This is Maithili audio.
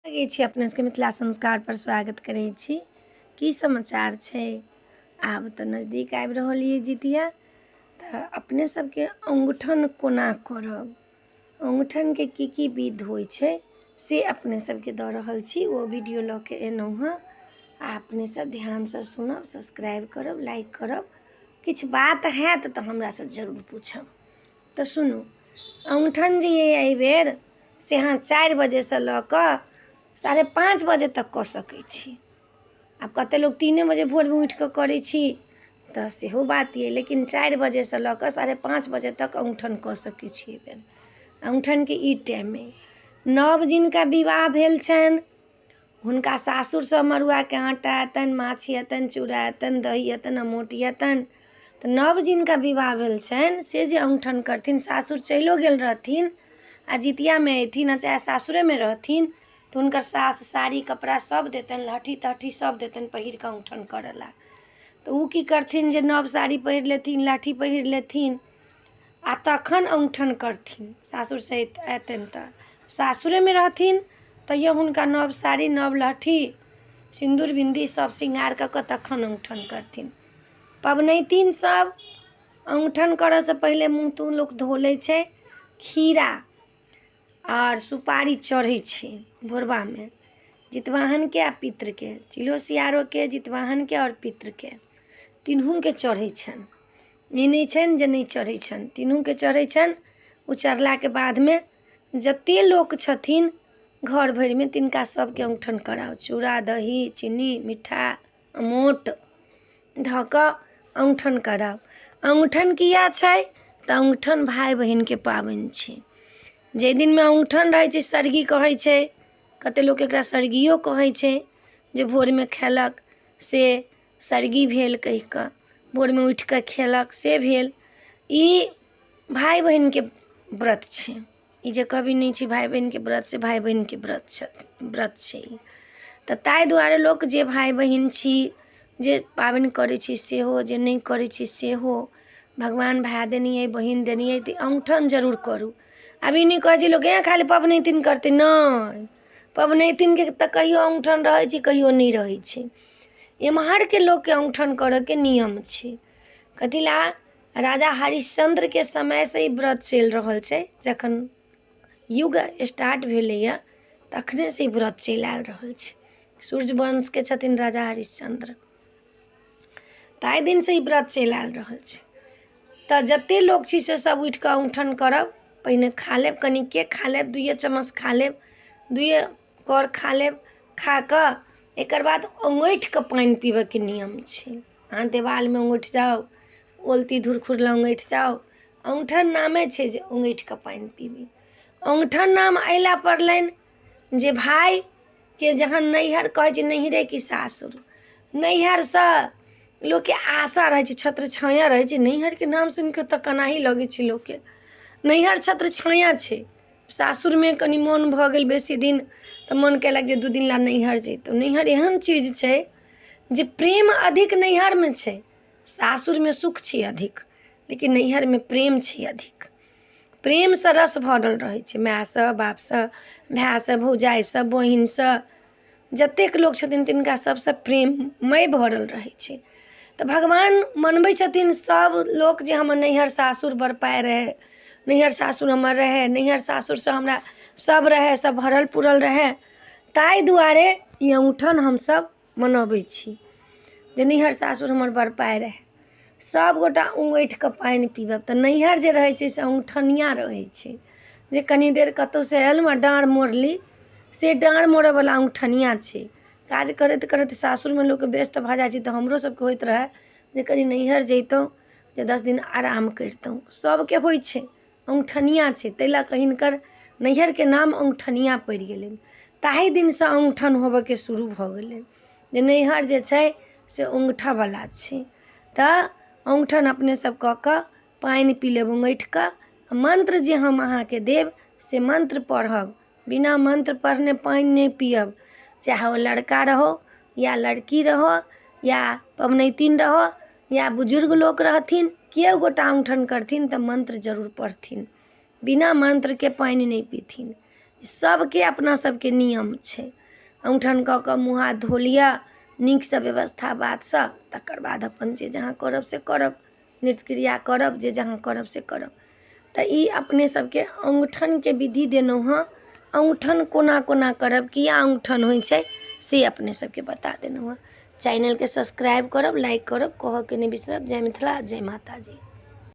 लगे छी अपने सबके मिथिला संस्कार पर स्वागत करै छी। की समाचार छै? आब तऽ नजदीक आबि रहल ये जितिया, तऽ अपने सबके अंगूठन कोना करब, अंगूठन के की विध होइ छै से अपने सबके दऽ रहल छी। ओ वीडियो लऽ के एलहुँ हँ आ अपने सब ध्यान से सुनब, सब्सक्राइब करब, लाइक करब। किछु बात हैत तऽ हमरा से जरूर पूछब। तऽ सुनू, अंगूठन जे ये एहि बेर से अहाँ 4 बजे से लऽ कऽ 5:30 बजे तक कऽ सकै छी। आब कते लोग 3 बजे भोर में उठि कऽ करै छी तऽ सेहो बात ये, लेकिन 4 बजे से लऽ कऽ 5:30 बजे तक अंगूठन कऽ सकै छी। एहि बेर अंगूठन के ई टाइम में नव जिनका विवाह भेल छनि हुनका सासुर से मड़ुआ के आटा एतनि, माछ एतनि, चूड़ा एतनि, दही एतनि, अमोट एतनि। तऽ नव जिनका विवाह भेल छनि से जे अंगूठन करथिन, सासुर चलिओ गेल रहथिन आ जितिया में अयथिन आ चाहे सासुरे में रहथिन, तो हुनकर सास साड़ी कपड़ा सब देतनि, लहठी तहठी सब देतनि पहिर कऽ अंगूठन करऽ ला। तऽ उ की करथिन जे नव साड़ी पहिर लेथिन, लाठी पहिर लेथिन आ तखन अंगूठन करथिन। सासुर से अयतनि तऽ सासुरे में रहथिन तैयो हुनका नव साड़ी, नव लहठी, सिन्दूर बिन्दी सब श्रृंगार कऽ कऽ तखन अंगूठन करथिन। पबनैतिन सब अंगूठन करऽ से पहिले मुँह तुँह लोक धो लै छै, खीरा और सुपारी चढ़ै छै भोरबा में, जितवाहन के आ पितृ के, चिलो सियारो के, जितवाहन के और पितृ के, तीनू के चढ़ै छनि। ई नहीं छनि जे नहीं चढ़ै छनि, तीनू के चढ़ै छनि। उ चढ़ला के बाद में जते लोक छथिन घर भरि में तिनका सबके अंगूठन कराओ। चूड़ा, दही, चीनी, मीठा, अमोट धऽ कऽ अंगूठन कराओ। अंगूठन किया छै तऽ अंगूठन भाई बहिन के पाबनि छै। जे दिन में अंगूठन रहै छै सरगी कहै छै, कते लोक एकरा सरगियो कहै छै, जे भोर में खेलक से सरगी भेल कहि कऽ, भोर में उठि कऽ खेलक से भेल। ई भाई बहिन के व्रत छै। ई जे कभी नहीं छै भाई बहिन के व्रत, से भाई बहिन के व्रत छै। तऽ ताहि दुआरे लोक जे भाई बहिन छी, जे पाबनि करै छी सेहो, जे नहीं करै छी सेहो, भगवान भाई देनी अइ, बहिन देनी अइ, तऽ अंगूठन जरूर करू। अब ई नहीं कहै छै लोक खाली पबनैतिन करतै, नहीं, पबनैतिन के तऽ कहियो अंगूठन रहै छै, कहियो नहीं रहै छै। एम्हर के लोक के अंगूठन करऽ के नियम छै। कथी ला? राजा हरिश्चंद्र के समय से ई व्रत चलि रहल छै। जखन युग स्टार्ट भेलैया तखने से ई व्रत चलि आयल रहल छै। सूर्य वंश के छथिन राजा हरिश्चंद्र, ताहि दिन से ई व्रत चलि आयल रहल छै। तऽ जते लोक छी से सब उठि कऽ अंगूठन करब। पहिने खा लेब, कनी केक खा लेब, 2 चम्मच खा लेब, 2 कर खा लेब। खा कऽ एकर बाद औंगठि कऽ पानि पीबऽ के नियम छै। अहाँ देवाल में औंगठि जाउ, ओलती धुरखुर लग औंगठि जाउ। अंगूठन नामे छै जे औंगठि कऽ पानि पीबी। अंगूठन नाम अइला पड़लनि जे भाई के जहन नैहर कहै छै, नैहरे की सासुर, नैहर से लोक के आशा रहै छै, छत्र छाया रहै छै। नैहर के नाम सुनि कऽ तऽ कनाही लगै छै लोक के। नैहर छत्र छाया छै। सासुर में कनी मोन भऽ गेल बेसी दिन तऽ मन केलक जे 2 दिन ला नैहर जैतौ। नैहर एहन चीज छै जे प्रेम अधिक नैहर में छै। सासुर में सुख छै अधिक, लेकिन नैहर में प्रेम छै अधिक। प्रेम से रस भरल रहै छै, माय से, बाप से, भाय से, भौजाई से, बहिन से, जतेक लोक छथिन तिनका सबसे प्रेममय भरल रहै छै। तऽ भगवान मनबै छथिन सब लोक जे हमर नैहर सासुर बड़ पाइ रहै, नैहर सासुर हमर रहै, नैहर सासुर से हमरा सब रहै, सब भरल पुरल रहै। ताहि दुआरे ई अंगूठन हमसब मनबै छी जे नैहर सासुर हमर बड़ पाइ रहै। सब गोटा औंगठि कऽ पानि पीबब। तऽ नैहर जे रहै छै से अंगूठनिया रहै छै, जे कनी देर कतौ से आयल आ डाँड़ मोड़ली, से डाँड़ मोड़ऽ वाला अंगूठनिया छै। काज करैत करैत सासुर में लोक व्यस्त भऽ जाइ छै, तऽ हमरो सबके होइत रहै जे कनी नैहर जैतौं, जे 10 दिन आराम करितौं। सबके होइ छै, अंगूठनिया छै, ताहि लऽ कऽ हिनकर नैहर के नाम अंगूठनिया पड़ि गेलनि। ताहि दिन से अंगूठन होबऽ के शुरू भऽ गेलै, जे नैहर जे छै से औंगठऽ वाला छै। तऽ अंगूठन अपने सब कऽ कऽ पानि पी लेब औंगठि कऽ। मंत्र जे हम अहाँके देब से मंत्र पढ़ब, बिना मंत्र पढ़ने पानि नहीं पियब। चाहे ओ लड़का रहो या लड़की रहो, या पबनैतिन रहो, या बुजुर्ग लोक रहथिन, केओ गोटा अंगूठन करथिन तऽ मंत्र जरूर पढ़थिन, बिना मंत्र के पानि नहीं पीथिन। सबके अपना सबके नियम छै। औंठन कऽ कऽ मुँह हाथ धो लिअ नीकसँ व्यवस्था बातसँ, तकर बाद अपन जे जहाँ करब से करब, नृत्य क्रिया करब, जे जहाँ करब से करब। तऽ ई अपने सबके औंगठनके विधि देलहुँ हँ। औंगठन कोना कोना करब, किया औंगठन होइ छै से अपने सबके बता देलहुँ हँ। चैनलके सब्सक्राइब करब, लाइक करब, कहऽके नहि बिसरब। जय मिथिला, जय माता जी।